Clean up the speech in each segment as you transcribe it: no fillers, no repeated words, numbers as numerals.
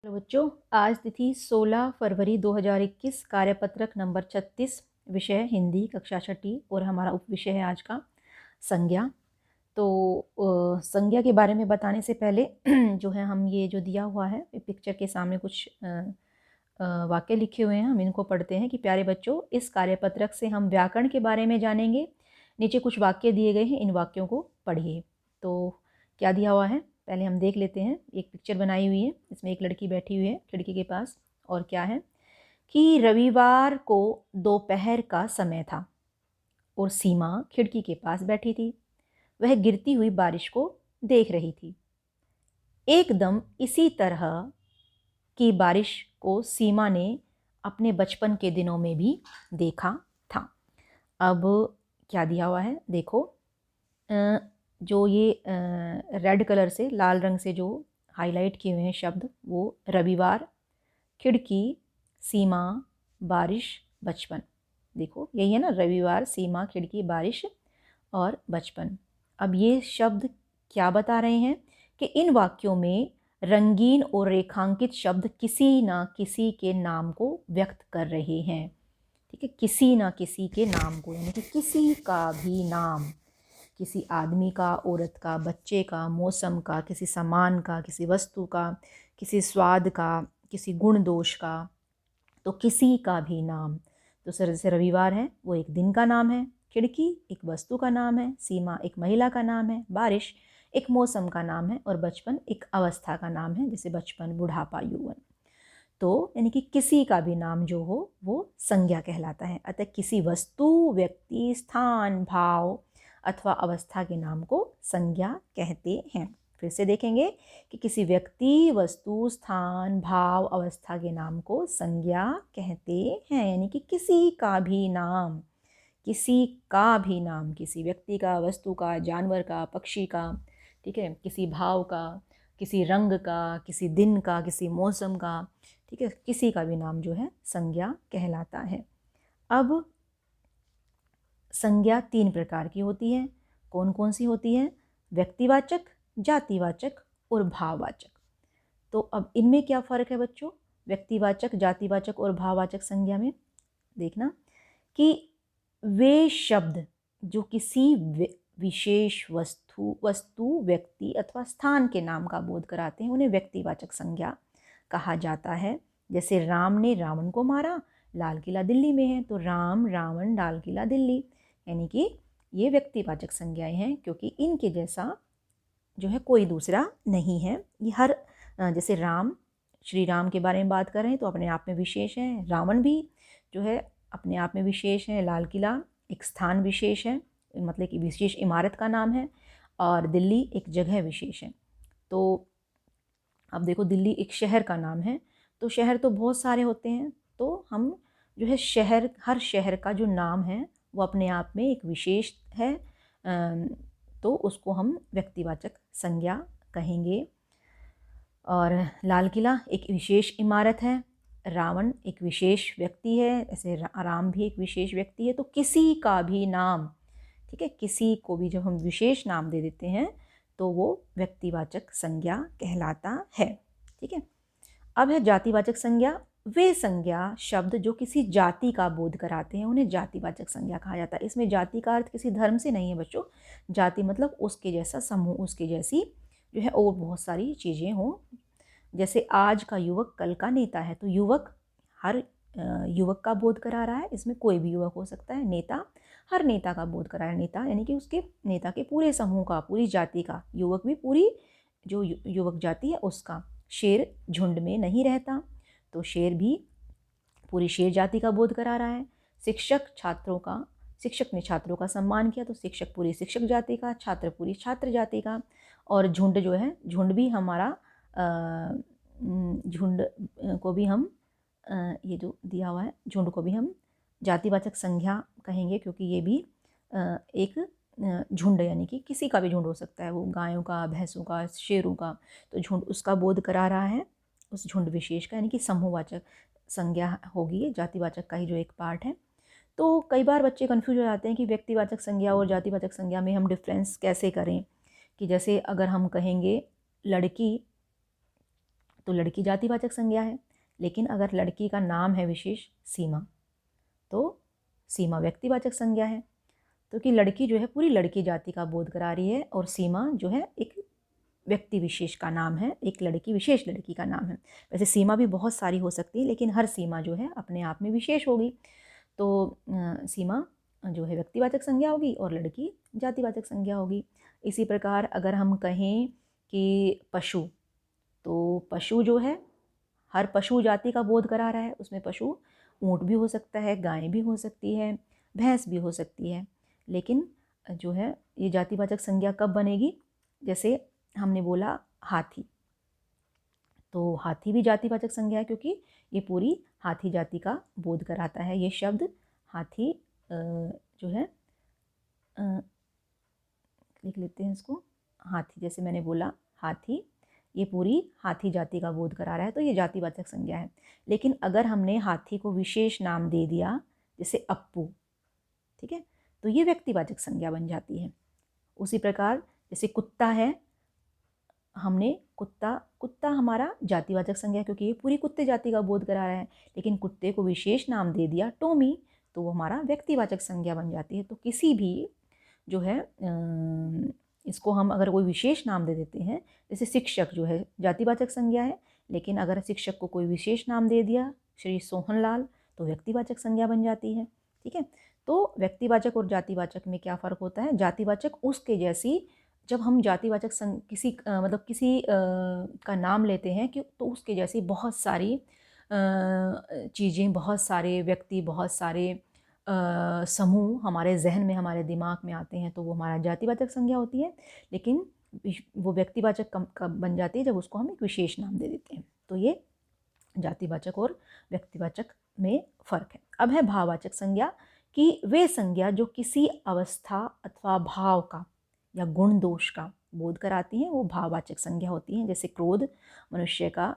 Hello बच्चों, आज तिथि 16 फरवरी 2021, कार्यपत्रक नंबर 36, विषय हिंदी, कक्षा छठी और हमारा उप विषय है आज का संज्ञा। तो संज्ञा के बारे में बताने से पहले जो है हम ये जो दिया हुआ है पिक्चर के सामने कुछ वाक्य लिखे हुए हैं, हम इनको पढ़ते हैं कि प्यारे बच्चों, इस कार्यपत्रक से हम व्याकरण के बारे में जानेंगे। नीचे कुछ वाक्य दिए गए हैं, इन वाक्यों को पढ़िए। तो क्या दिया हुआ है पहले हम देख लेते हैं। एक पिक्चर बनाई हुई है, इसमें एक लड़की बैठी हुई है खिड़की के पास, और क्या है कि रविवार को दोपहर का समय था और सीमा खिड़की के पास बैठी थी। वह गिरती हुई बारिश को देख रही थी। एकदम इसी तरह की बारिश को सीमा ने अपने बचपन के दिनों में भी देखा था। अब क्या दिया हुआ है देखो, जो ये रेड कलर से, लाल रंग से जो हाईलाइट किए हुए हैं शब्द, वो रविवार, खिड़की, सीमा, बारिश, बचपन। देखो यही है ना, रविवार, सीमा, खिड़की, बारिश और बचपन। अब ये शब्द क्या बता रहे हैं कि इन वाक्यों में रंगीन और रेखांकित शब्द किसी ना किसी के नाम को व्यक्त कर रहे हैं। ठीक है, किसी ना किसी के नाम को, यानी कि किसी का भी नाम, किसी आदमी का, औरत का, बच्चे का, मौसम का, किसी सामान का, किसी वस्तु का, किसी स्वाद का, किसी गुण दोष का, तो किसी का भी नाम। तो सर जैसे रविवार है वो एक दिन का नाम है, खिड़की एक वस्तु का नाम है, सीमा एक महिला का नाम है, बारिश एक मौसम का नाम है और बचपन एक अवस्था का नाम है, जैसे बचपन, बुढ़ापा, यौवन। तो यानी कि किसी का भी नाम जो हो वो संज्ञा कहलाता है। अतः किसी वस्तु, व्यक्ति, स्थान, भाव अथवा अवस्था के नाम को संज्ञा कहते हैं। फिर से देखेंगे कि किसी व्यक्ति, वस्तु, स्थान, भाव, अवस्था के नाम को संज्ञा कहते हैं, यानी कि किसी का भी नाम, किसी का भी नाम, किसी व्यक्ति का, वस्तु का, जानवर का, पक्षी का, ठीक है, किसी भाव का, किसी रंग का, किसी दिन का, किसी मौसम का, ठीक है, किसी का भी नाम जो है संज्ञा कहलाता है। अब संज्ञा 3 प्रकार की होती है। कौन कौन सी होती है? व्यक्तिवाचक, जातिवाचक और भाववाचक। तो अब इनमें क्या फ़र्क है बच्चों, व्यक्तिवाचक, जातिवाचक और भाववाचक संज्ञा में? देखना कि वे शब्द जो किसी विशेष वस्तु, व्यक्ति अथवा स्थान के नाम का बोध कराते हैं, उन्हें व्यक्तिवाचक संज्ञा कहा जाता है। जैसे राम ने रावण को मारा, लाल किला दिल्ली में है, तो राम, रावण, लाल किला, दिल्ली, यानी कि ये व्यक्तिवाचक संज्ञाएं हैं, क्योंकि इनके जैसा जो है कोई दूसरा नहीं है। ये हर जैसे राम, श्री राम के बारे में बात कर रहे हैं तो अपने आप में विशेष है, रावण भी जो है अपने आप में विशेष है, लाल किला एक स्थान विशेष है, मतलब कि विशेष इमारत का नाम है, और दिल्ली एक जगह विशेष है। तो अब देखो, दिल्ली एक शहर का नाम है, तो शहर तो बहुत सारे होते हैं, तो हम जो है शहर, हर शहर का जो नाम है वो अपने आप में एक विशेष है, तो उसको हम व्यक्तिवाचक संज्ञा कहेंगे। और लाल किला एक विशेष इमारत है, रावण एक विशेष व्यक्ति है, ऐसे राम भी एक विशेष व्यक्ति है। तो किसी का भी नाम, ठीक है, किसी को भी जब हम विशेष नाम दे देते हैं तो वो व्यक्तिवाचक संज्ञा कहलाता है। ठीक है, अब है जातिवाचक संज्ञा। वे संज्ञा शब्द जो किसी जाति का बोध कराते हैं उन्हें जातिवाचक संज्ञा कहा जाता है। इसमें जाति का अर्थ किसी धर्म से नहीं है बच्चों, जाति मतलब उसके जैसा समूह, उसके जैसी जो है और बहुत सारी चीज़ें हों। जैसे आज का युवक कल का नेता है, तो युवक हर युवक का बोध करा रहा है, इसमें कोई भी युवक हो सकता है। नेता हर नेता का बोध करा रहा है, नेता यानी कि उसके नेता के पूरे समूह का, पूरी जाति का, युवक भी पूरी जो युवक जाति है उसका। शेर झुंड में नहीं रहता, तो शेर भी पूरी शेर जाति का बोध करा रहा है। शिक्षक छात्रों का, शिक्षक ने छात्रों का सम्मान किया, तो शिक्षक पूरी शिक्षक जाति का, छात्र पूरी छात्र जाति का। और झुंड जो है, झुंड भी हमारा झुंड को भी हम ये जो दिया हुआ है, झुंड को भी हम जातिवाचक संज्ञा कहेंगे, क्योंकि ये भी एक झुंड, यानी कि किसी का भी झुंड हो सकता है, वो गायों का, भैंसों का, शेरों का, तो झुंड उसका बोध करा रहा है, उस झुंड विशेष का, यानी कि समूहवाचक संज्ञा होगी, जातिवाचक का ही जो एक पार्ट है। तो कई बार बच्चे कन्फ्यूज हो जाते हैं कि व्यक्तिवाचक संज्ञा और जातिवाचक संज्ञा में हम डिफरेंस कैसे करें। कि जैसे अगर हम कहेंगे लड़की, तो लड़की जातिवाचक संज्ञा है। लेकिन अगर लड़की का नाम है विशेष सीमा, तो सीमा व्यक्तिवाचक संज्ञा है। तो कि लड़की जो है पूरी लड़की जाति का बोध करा रही है, और सीमा जो है एक व्यक्ति विशेष का नाम है, एक लड़की विशेष लड़की का नाम है। वैसे सीमा भी बहुत सारी हो सकती है, लेकिन हर सीमा जो है अपने आप में विशेष होगी। तो सीमा जो है व्यक्तिवाचक संज्ञा होगी और लड़की जातिवाचक संज्ञा होगी। इसी प्रकार अगर हम कहें कि पशु, तो पशु जो है हर पशु जाति का बोध करा रहा है। उसमें पशु ऊँट भी हो सकता है, गाय भी हो सकती है, भैंस भी हो सकती है। लेकिन जो है ये जातिवाचक संज्ञा कब बनेगी? जैसे हमने बोला हाथी, तो हाथी भी जातिवाचक संज्ञा है, क्योंकि ये पूरी हाथी जाति का बोध कराता है। ये शब्द हाथी जो है लिख लेते हैं इसको, हाथी, जैसे मैंने बोला हाथी, ये पूरी हाथी जाति का बोध करा रहा है, तो ये जातिवाचक संज्ञा है। लेकिन अगर हमने हाथी को विशेष नाम दे दिया, जैसे अप्पू, ठीक है, तो ये व्यक्तिवाचक संज्ञा बन जाती है। उसी प्रकार जैसे कुत्ता है, हमने कुत्ता हमारा जातिवाचक संज्ञा है, क्योंकि ये पूरी कुत्ते जाति का बोध करा रहा है। लेकिन कुत्ते को विशेष नाम दे दिया टोमी, तो वो हमारा व्यक्तिवाचक संज्ञा बन जाती है। तो किसी भी जो है इसको हम अगर कोई विशेष नाम दे देते हैं, जैसे शिक्षक जो है जातिवाचक संज्ञा है, लेकिन अगर शिक्षक को कोई विशेष नाम दे दिया श्री सोहनलाल, तो व्यक्तिवाचक संज्ञा बन जाती है। ठीक है, तो व्यक्तिवाचक और जातिवाचक में क्या फ़र्क होता है? जातिवाचक उसके जैसी, जब हम जातिवाचक किसी मतलब किसी का नाम लेते हैं कि तो उसके जैसी बहुत सारी चीज़ें, बहुत सारे व्यक्ति, बहुत सारे समूह हमारे जहन में, हमारे दिमाग में आते हैं, तो वो हमारा जातिवाचक संज्ञा होती है। लेकिन वो व्यक्तिवाचक कब बन जाती है? जब उसको हम एक विशेष नाम दे देते हैं। तो ये जातिवाचक और व्यक्तिवाचक में फ़र्क है। अब है भाववाचक संज्ञा, कि वे संज्ञा जो किसी अवस्था अथवा भाव का या गुण दोष का बोध कराती हैं, वो भाववाचक संज्ञा होती हैं। जैसे क्रोध मनुष्य का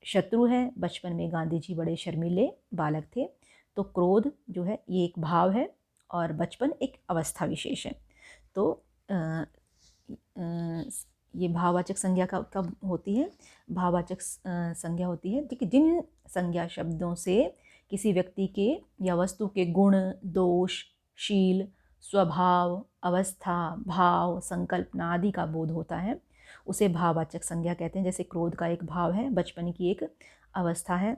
शत्रु है। बचपन में गांधी जी बड़े शर्मीले बालक थे, तो क्रोध जो है ये एक भाव है और बचपन एक अवस्था विशेष है। तो ये भाववाचक संज्ञा कब होती है? भाववाचक संज्ञा होती है कि जिन संज्ञा शब्दों से किसी व्यक्ति के या वस्तु के गुण, दोष, शील, स्वभाव, अवस्था, भाव, संकल्पना आदि का बोध होता है, उसे भाववाचक संज्ञा कहते हैं। जैसे क्रोध का एक भाव है, बचपन की एक अवस्था है।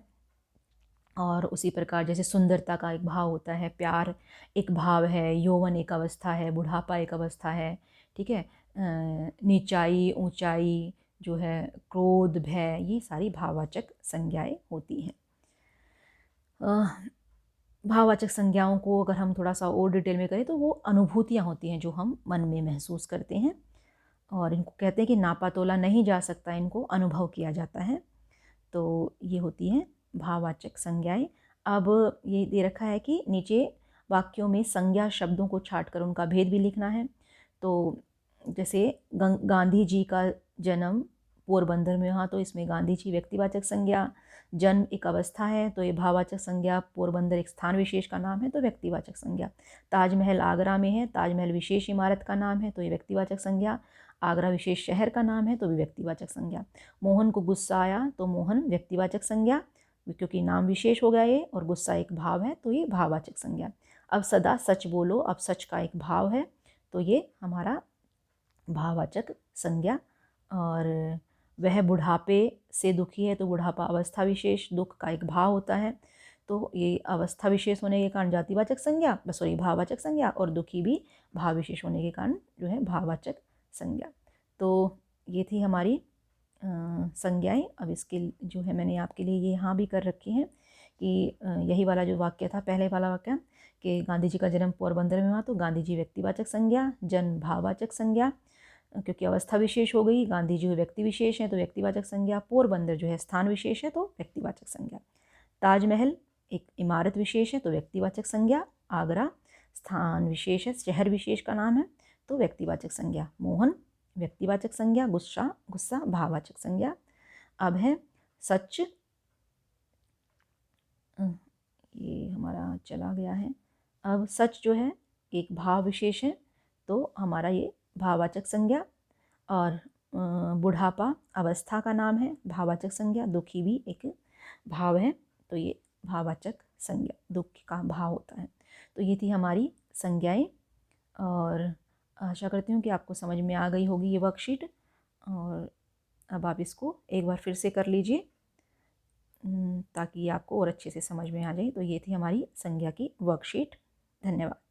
और उसी प्रकार जैसे सुंदरता का एक भाव होता है, प्यार एक भाव है, यौवन एक अवस्था है, बुढ़ापा एक अवस्था है। ठीक है, नीचाई, ऊंचाई जो है, क्रोध, भय, ये सारी भाववाचक संज्ञाएं होती हैं। भाववाचक संज्ञाओं को अगर हम थोड़ा सा और डिटेल में करें, तो वो अनुभूतियाँ होती हैं जो हम मन में महसूस करते हैं, और इनको कहते हैं कि नापा तोला नहीं जा सकता, इनको अनुभव किया जाता है। तो ये होती हैं भाववाचक संज्ञाएं। अब ये दे रखा है कि नीचे वाक्यों में संज्ञा शब्दों को छांटकर उनका भेद भी लिखना है। तो जैसे गांधी जी का जन्म पोरबंदर में हुआ, तो इसमें गांधी जी व्यक्तिवाचक संज्ञा, जन्म एक अवस्था है, तो ये भाववाचक संज्ञा, पोरबंदर एक स्थान विशेष का नाम है, तो व्यक्तिवाचक संज्ञा। ताजमहल आगरा में है, ताजमहल विशेष इमारत का नाम है, तो ये व्यक्तिवाचक संज्ञा। आगरा विशेष शहर का नाम है, तो भी व्यक्तिवाचक संज्ञा। मोहन को गुस्सा आया, तो मोहन व्यक्तिवाचक संज्ञा, क्योंकि नाम विशेष हो गया ये, और गुस्सा एक भाव है, तो ये भाववाचक संज्ञा। अब सदा सच बोलो, अब सच का एक भाव है, तो ये हमारा भाववाचक संज्ञा। और वह बुढ़ापे से दुखी है, तो बुढ़ापा अवस्था विशेष, दुख का एक भाव होता है, तो ये अवस्था विशेष होने के कारण जातिवाचक संज्ञा, सॉरी भाववाचक संज्ञा, और दुखी भी भाव विशेष होने के कारण जो है भाववाचक संज्ञा। तो ये थी हमारी संज्ञाएं। अब इसके जो है मैंने आपके लिए ये यहाँ भी कर रखी हैं कि यही वाला जो वाक्य था, पहले वाला वाक्य कि गांधी जी का जन्म पोरबंदर में हुआ, तो गांधी जी व्यक्तिवाचक संज्ञा, जन्म भाववाचक संज्ञा, क्योंकि अवस्था विशेष हो गई, गांधी जी व्यक्ति विशेष है तो व्यक्तिवाचक संज्ञा, पोरबंदर जो है स्थान विशेष है तो व्यक्तिवाचक संज्ञा, ताजमहल एक इमारत विशेष है तो व्यक्तिवाचक संज्ञा, आगरा स्थान विशेष है, शहर विशेष का नाम है तो व्यक्तिवाचक संज्ञा, मोहन व्यक्तिवाचक संज्ञा, गुस्सा भाववाचक संज्ञा। अब है सच, ये हमारा चला गया है। अब सच जो है एक भाव विशेष है, तो हमारा ये भाववाचक संज्ञा। और बुढ़ापा अवस्था का नाम है, भाववाचक संज्ञा। दुखी भी एक भाव है, तो ये भाववाचक संज्ञा, दुख का भाव होता है। तो ये थी हमारी संज्ञाएं, और आशा करती हूँ कि आपको समझ में आ गई होगी ये वर्कशीट। और अब आप इसको एक बार फिर से कर लीजिए ताकि आपको और अच्छे से समझ में आ जाए। तो ये थी हमारी संज्ञा की वर्कशीट। धन्यवाद।